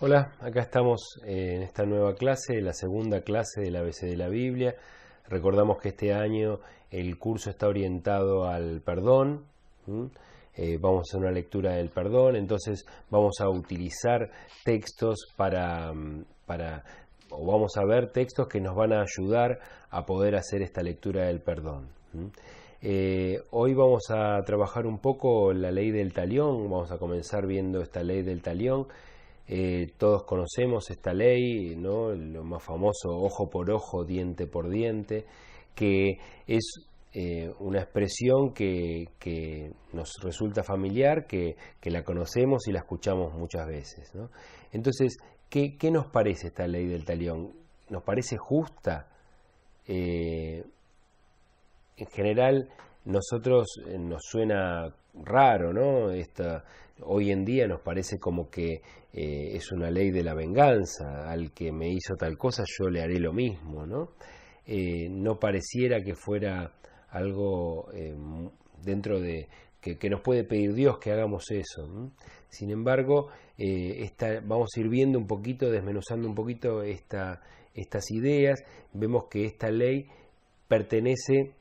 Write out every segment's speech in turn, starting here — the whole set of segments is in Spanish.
Hola, acá estamos en esta nueva clase, la segunda clase del ABC de la Biblia. Recordamos que este año el curso está orientado al perdón. Vamos a hacer una lectura del perdón, entonces vamos a utilizar textos o vamos a ver textos que nos van a ayudar a poder hacer esta lectura del perdón. Hoy vamos a trabajar un poco la ley del talión, vamos a comenzar viendo esta ley del talión. Todos conocemos esta ley, ¿no? Lo más famoso, ojo por ojo, diente por diente, que es una expresión que nos resulta familiar, que la conocemos y la escuchamos muchas veces, ¿no? Entonces, ¿qué nos parece esta ley del talión? ¿Nos parece justa? En general, nosotros nos suena raro, ¿no? Hoy en día nos parece como que es una ley de la venganza. Al que me hizo tal cosa, yo le haré lo mismo, ¿no? No pareciera que fuera algo dentro de que nos puede pedir Dios que hagamos eso, ¿no? Sin embargo, vamos a ir viendo un poquito, desmenuzando un poquito estas ideas. Vemos que esta ley pertenece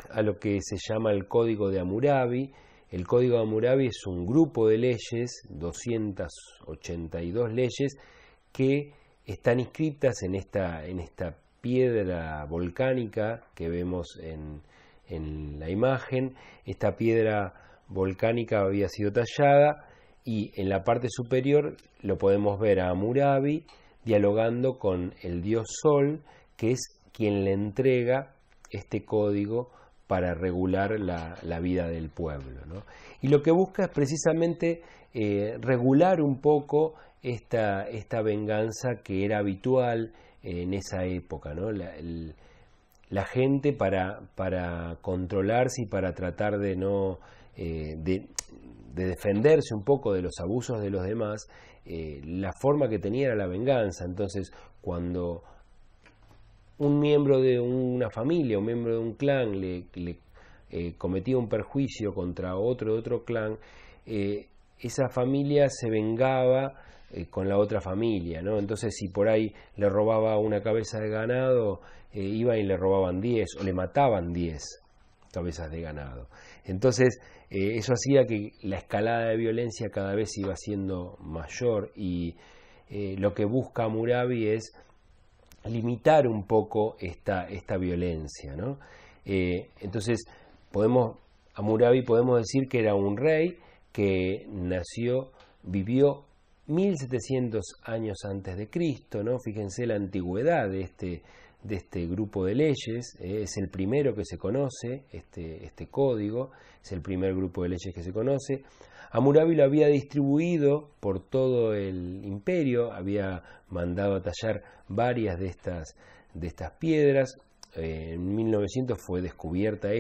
a lo que se llama el Código de Hammurabi. El Código de Hammurabi es un grupo de leyes, 282 leyes, que están inscritas en esta piedra volcánica que vemos en la imagen. Esta piedra volcánica había sido tallada y en la parte superior lo podemos ver a Hammurabi dialogando con el dios Sol, que es quien le entrega este código para regular la vida del pueblo, ¿no? Y lo que busca es precisamente regular un poco esta venganza que era habitual en esa época, ¿no? La gente para controlarse y para tratar de no de defenderse un poco de los abusos de los demás, la forma que tenía era la venganza. Entonces, cuando un miembro de una familia, un miembro de un clan le cometía un perjuicio contra otro de otro clan, esa familia se vengaba con la otra familia, ¿no? Entonces, si por ahí le robaba una cabeza de ganado, iban y le robaban 10 o le mataban 10 cabezas de ganado. Entonces, eso hacía que la escalada de violencia cada vez iba siendo mayor, y lo que busca Hammurabi es limitar un poco esta violencia, ¿no? Entonces, Hammurabi podemos decir que era un rey que vivió 1700 años antes de Cristo, ¿no? Fíjense la antigüedad de este grupo de leyes. Es el primero que se conoce, este código, es el primer grupo de leyes que se conoce. Hammurabi lo había distribuido por todo el imperio, había mandado a tallar varias de estas piedras. En 1900 fue descubierta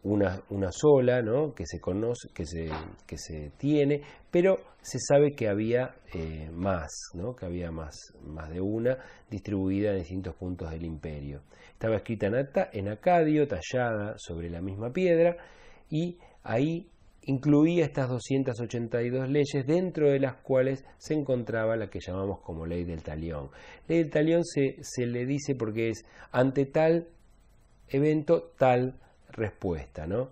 una sola, ¿no? que se conoce, que se tiene, pero se sabe que había más, ¿no? que había más de una distribuida en distintos puntos del imperio. Estaba escrita en acadio, tallada sobre la misma piedra, y ahí incluía estas 282 leyes, dentro de las cuales se encontraba la que llamamos como ley del talión. Ley del talión se le dice porque es ante tal evento, tal respuesta, ¿no?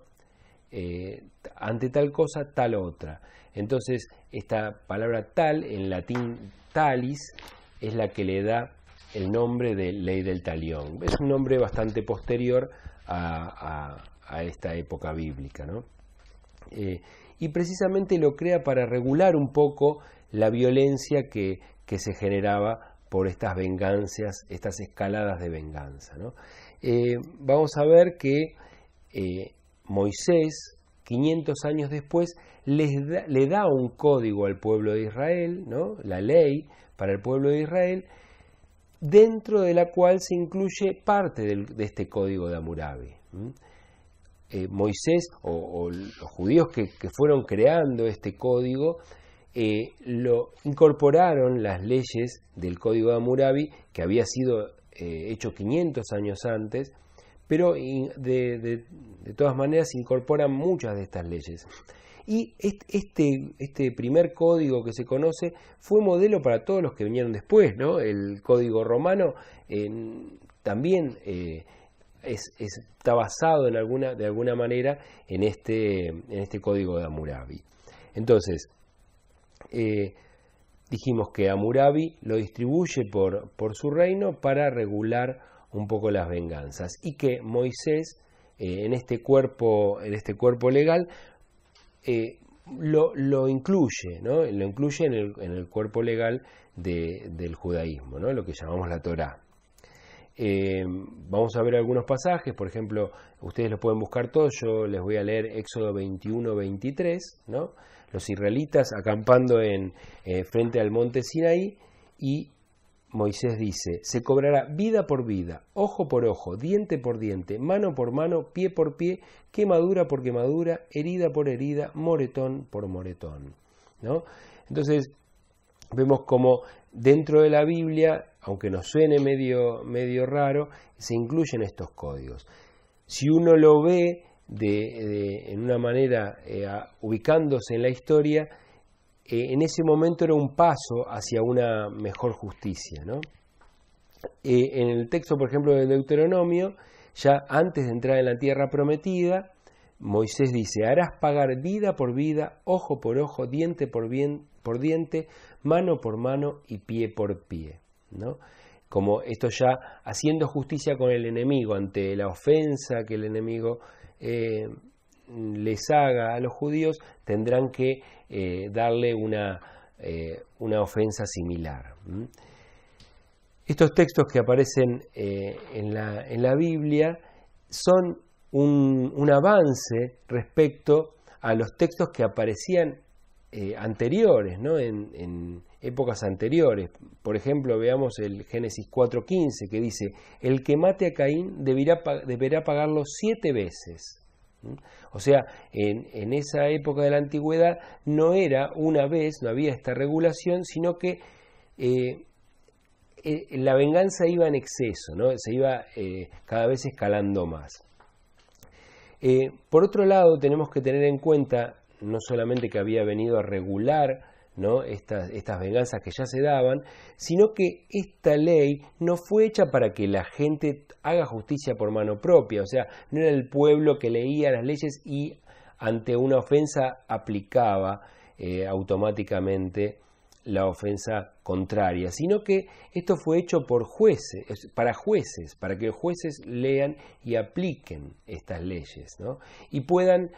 Ante tal cosa, tal otra. Entonces, esta palabra tal, en latín talis, es la que le da el nombre de ley del talión. Es un nombre bastante posterior a esta época bíblica, ¿no? Y precisamente lo crea para regular un poco la violencia que se generaba por estas venganzas, estas escaladas de venganza, ¿no? Vamos a ver que Moisés, 500 años después, le da un código al pueblo de Israel, ¿no? La ley para el pueblo de Israel, dentro de la cual se incluye parte de este código de Hammurabi. Moisés o los judíos que fueron creando este código lo incorporaron las leyes del código de Hammurabi, que había sido hecho 500 años antes, pero de todas maneras incorporan muchas de estas leyes. Y este primer código que se conoce fue modelo para todos los que vinieron después, ¿no? El código romano también está basado de alguna manera en este código de Hammurabi. Entonces, dijimos que Hammurabi lo distribuye por su reino para regular un poco las venganzas, y que Moisés en este cuerpo legal lo incluye, ¿no? Lo incluye en el cuerpo legal del judaísmo, ¿no? Lo que llamamos la Torá. Vamos a ver algunos pasajes, por ejemplo, ustedes los pueden buscar todos, yo les voy a leer Éxodo 21-23, ¿no? Los israelitas acampando frente al monte Sinaí, y Moisés dice: se cobrará vida por vida, ojo por ojo, diente por diente, mano por mano, pie por pie, quemadura por quemadura, herida por herida, moretón por moretón, ¿no? Entonces vemos como dentro de la Biblia, aunque nos suene medio raro, se incluyen estos códigos. Si uno lo ve en una manera ubicándose en la historia, en ese momento era un paso hacia una mejor justicia, ¿no? En el texto, por ejemplo, del Deuteronomio, ya antes de entrar en la tierra prometida, Moisés dice: harás pagar vida por vida, ojo por ojo, diente por diente, mano por mano y pie por pie, ¿no? Como esto ya haciendo justicia con el enemigo ante la ofensa que el enemigo les haga a los judíos, tendrán que darle una ofensa similar. Estos textos que aparecen en la Biblia son un avance respecto a los textos que aparecían anteriores, ¿no? En épocas anteriores. Por ejemplo, veamos el Génesis 4:15, que dice: el que mate a Caín deberá pagarlo 7 veces. O sea, en esa época de la antigüedad no era una vez, no había esta regulación, sino que la venganza iba en exceso, ¿no? Se iba cada vez escalando más. Por otro lado, tenemos que tener en cuenta no solamente que había venido a regular, ¿no?, estas venganzas que ya se daban, sino que esta ley no fue hecha para que la gente haga justicia por mano propia. O sea, no era el pueblo que leía las leyes y ante una ofensa aplicaba automáticamente la ofensa contraria, sino que esto fue hecho por jueces, para que los jueces lean y apliquen estas leyes, ¿no?, y puedan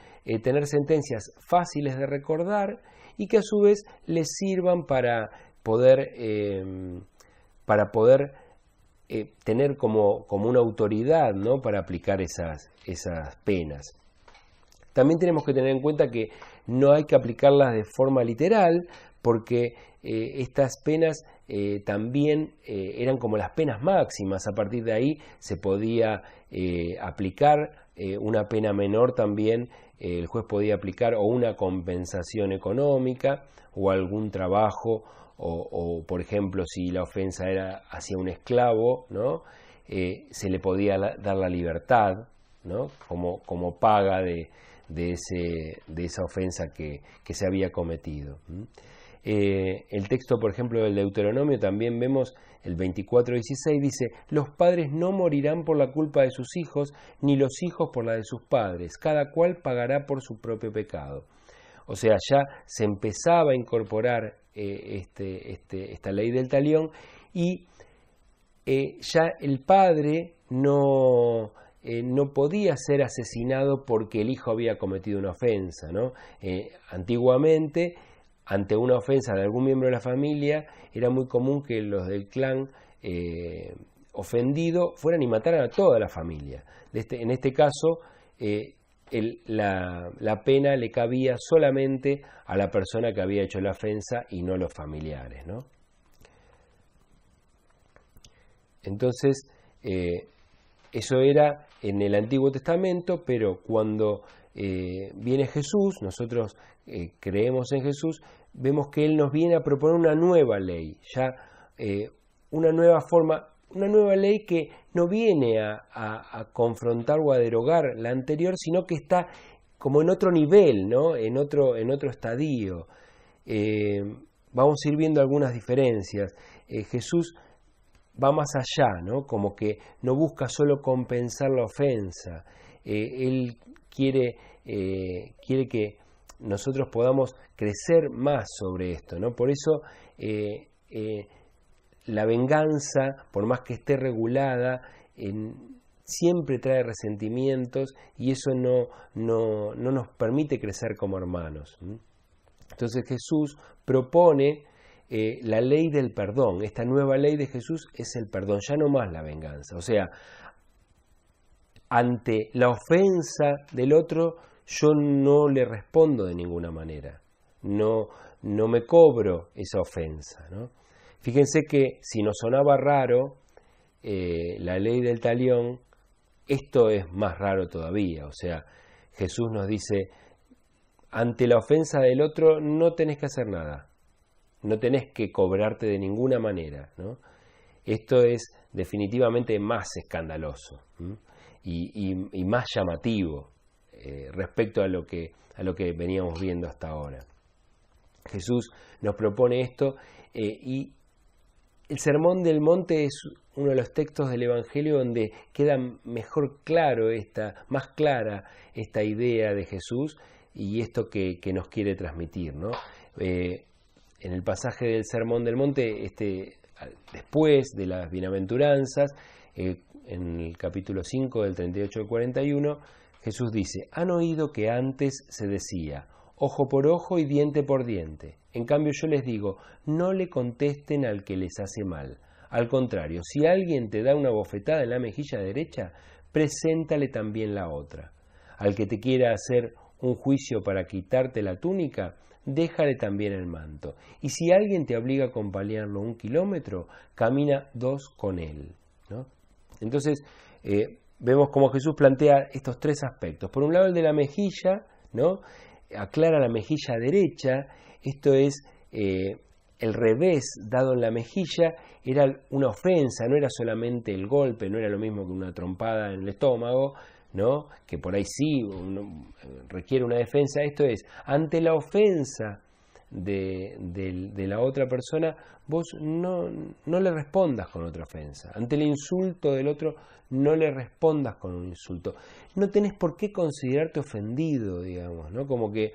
tener sentencias fáciles de recordar y que a su vez les sirvan para poder tener como una autoridad, ¿no?, para aplicar esas penas. También tenemos que tener en cuenta que no hay que aplicarlas de forma literal, porque estas penas también eran como las penas máximas. A partir de ahí se podía aplicar una pena menor también. El juez podía aplicar o una compensación económica o algún trabajo, o por ejemplo, si la ofensa era hacia un esclavo, ¿no?, se le podía dar la libertad, ¿no?, como paga de esa ofensa que se había cometido. El texto, por ejemplo, del Deuteronomio, también vemos el 24:16, dice: los padres no morirán por la culpa de sus hijos, ni los hijos por la de sus padres, cada cual pagará por su propio pecado. O sea, ya se empezaba a incorporar esta ley del talión, y ya el padre no podía ser asesinado porque el hijo había cometido una ofensa, ¿no? Antiguamente, ante una ofensa de algún miembro de la familia, era muy común que los del clan ofendido fueran y mataran a toda la familia. En este caso, la pena le cabía solamente a la persona que había hecho la ofensa y no a los familiares, ¿no? Entonces, eso era en el Antiguo Testamento, pero cuando viene Jesús, nosotros creemos en Jesús, vemos que Él nos viene a proponer una nueva ley, ya una nueva forma, una nueva ley que no viene a confrontar o a derogar la anterior, sino que está como en otro nivel, ¿no? En otro estadio. Vamos a ir viendo algunas diferencias. Jesús va más allá, ¿no? Como que no busca solo compensar la ofensa. Él quiere que nosotros podamos crecer más sobre esto, ¿no? Por eso la venganza, por más que esté regulada, siempre trae resentimientos y eso no nos permite crecer como hermanos. Entonces Jesús propone la ley del perdón. Esta nueva ley de Jesús es el perdón, ya no más la venganza. O sea, ante la ofensa del otro, yo no le respondo de ninguna manera. No me cobro esa ofensa, ¿no? Fíjense que si nos sonaba raro la ley del talión, esto es más raro todavía. O sea, Jesús nos dice, ante la ofensa del otro no tenés que hacer nada, no tenés que cobrarte de ninguna manera, ¿no? Esto es definitivamente más escandaloso y más llamativo respecto a lo que veníamos viendo hasta ahora. Jesús nos propone esto y el Sermón del Monte es uno de los textos del Evangelio donde queda mejor claro más clara esta idea de Jesús y esto que nos quiere transmitir, ¿no? En el pasaje del Sermón del Monte, después de las bienaventuranzas, en el capítulo 5 del 38 al 41, Jesús dice, han oído que antes se decía, ojo por ojo y diente por diente. En cambio yo les digo, no le contesten al que les hace mal. Al contrario, si alguien te da una bofetada en la mejilla derecha, preséntale también la otra. Al que te quiera hacer un juicio para quitarte la túnica, déjale también el manto. Y si alguien te obliga a acompañarlo 1 kilómetro, camina 2 con él, ¿no? Entonces, vemos cómo Jesús plantea estos 3 aspectos. Por un lado, el de la mejilla, ¿no? Aclara la mejilla derecha. Esto es el revés dado en la mejilla, era una ofensa, no era solamente el golpe, no era lo mismo que una trompada en el estómago, ¿no? Que por ahí sí requiere una defensa. Esto es, ante la ofensa de la otra persona, vos no le respondas con otra ofensa. Ante el insulto del otro, no le respondas con un insulto. No tenés por qué considerarte ofendido, digamos, ¿no? Como que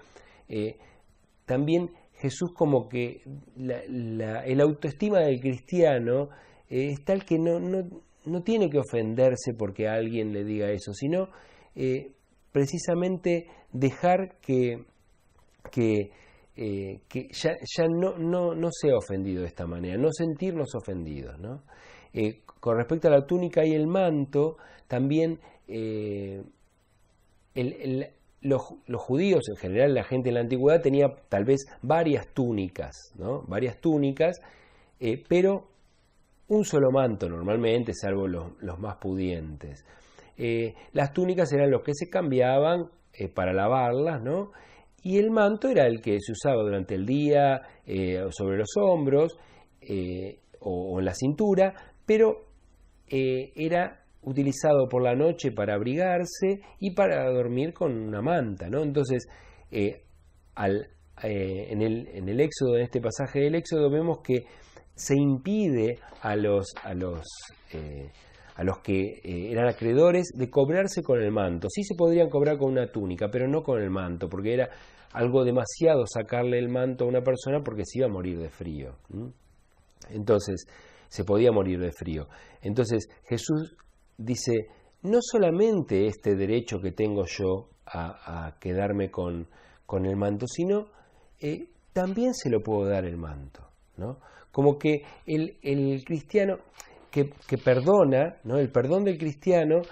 también Jesús, como que el autoestima del cristiano es tal que no tiene que ofenderse porque alguien le diga eso, sino precisamente dejar que ya no sea ofendido de esta manera, no sentirnos ofendidos, ¿no? Con respecto a la túnica y el manto, también los judíos, en general la gente en la antigüedad, tenía tal vez varias túnicas, ¿no? Varias túnicas, pero un solo manto normalmente, salvo los más pudientes. Las túnicas eran los que se cambiaban para lavarlas, ¿no? Y el manto era el que se usaba durante el día, sobre los hombros o en la cintura, pero era utilizado por la noche para abrigarse y para dormir con una manta, ¿no? Entonces, en el Éxodo, en este pasaje del Éxodo, vemos que se impide a los que eran acreedores de cobrarse con el manto. Sí se podrían cobrar con una túnica, pero no con el manto, porque era algo demasiado sacarle el manto a una persona porque se iba a morir de frío. Entonces, se podía morir de frío. Entonces, Jesús dice, no solamente este derecho que tengo yo a quedarme con el manto, sino también se lo puedo dar el manto, ¿no? Como que el cristiano que perdona, ¿no? El perdón del cristiano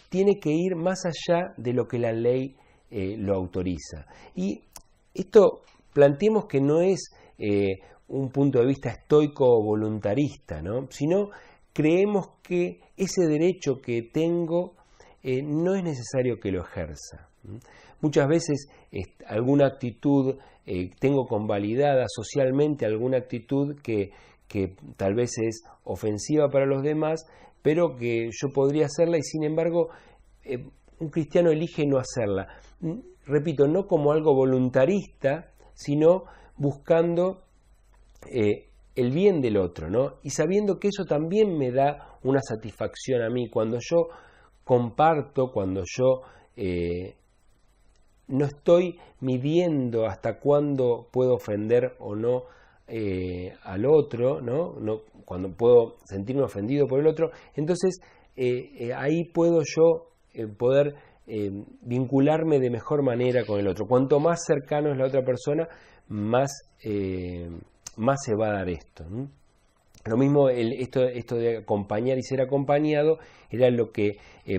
tiene que ir más allá de lo que la ley lo autoriza. Y esto planteemos que no es un punto de vista estoico o voluntarista, ¿no? Sino creemos que ese derecho que tengo no es necesario que lo ejerza. Muchas veces alguna actitud tengo convalidada socialmente, alguna actitud que tal vez es ofensiva para los demás, pero que yo podría hacerla y sin embargo un cristiano elige no hacerla. Repito, no como algo voluntarista, sino buscando el bien del otro, ¿no? Y sabiendo que eso también me da una satisfacción a mí. Cuando yo comparto, cuando yo no estoy midiendo hasta cuándo puedo ofender o no al otro, ¿no? Cuando puedo sentirme ofendido por el otro, entonces ahí puedo yo poder vincularme de mejor manera con el otro. Cuanto más cercano es la otra persona, más se va a dar esto, ¿no? Lo mismo esto de acompañar y ser acompañado era lo que,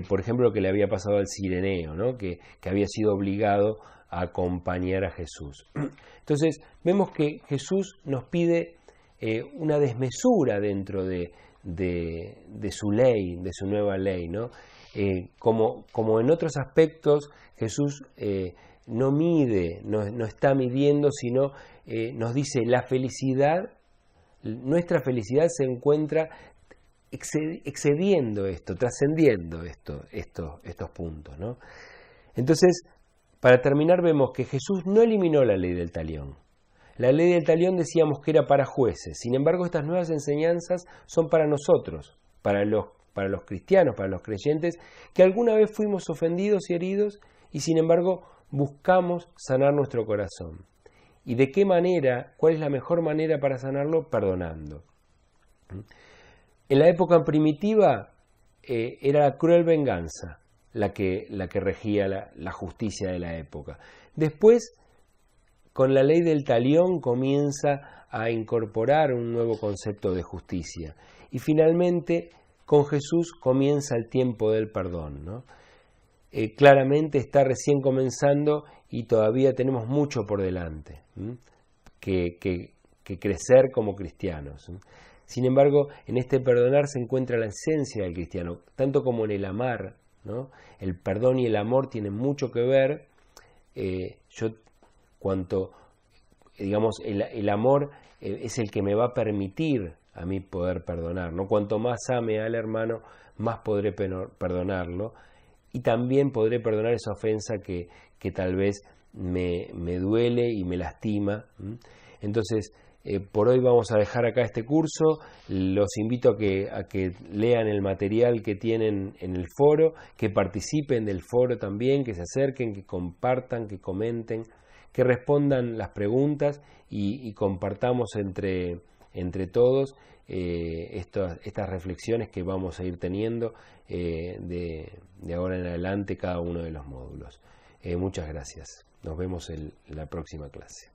por ejemplo, lo que le había pasado al Cireneo, ¿no? que había sido obligado a acompañar a Jesús. Entonces vemos que Jesús nos pide una desmesura dentro de su ley, de su nueva ley, ¿no? Como en otros aspectos Jesús no mide, no está midiendo, sino nos dice la felicidad. Nuestra felicidad se encuentra excediendo esto, trascendiendo estos puntos, ¿no? Entonces, para terminar, vemos que Jesús no eliminó la ley del talión. La ley del talión decíamos que era para jueces. Sin embargo, estas nuevas enseñanzas son para nosotros, para los cristianos, para los creyentes, que alguna vez fuimos ofendidos y heridos y sin embargo buscamos sanar nuestro corazón. ¿Y de qué manera? ¿Cuál es la mejor manera para sanarlo? Perdonando. En la época primitiva era la cruel venganza la que regía la justicia de la época. Después, con la ley del talión comienza a incorporar un nuevo concepto de justicia. Y finalmente, con Jesús comienza el tiempo del perdón, ¿no? Claramente está recién comenzando y todavía tenemos mucho por delante que crecer como cristianos. Sin embargo, en este perdonar se encuentra la esencia del cristiano, tanto como en el amar, ¿no? El perdón y el amor tienen mucho que ver. El amor es el que me va a permitir a mí poder perdonar, ¿no? Cuanto más ame al hermano, más podré perdonarlo. Y también podré perdonar esa ofensa que tal vez me duele y me lastima. Entonces, por hoy vamos a dejar acá este curso. Los invito a que lean el material que tienen en el foro, que participen del foro también, que se acerquen, que compartan, que comenten, que respondan las preguntas y compartamos entre todos estas reflexiones que vamos a ir teniendo de ahora en adelante cada uno de los módulos. Muchas gracias. Nos vemos en la próxima clase.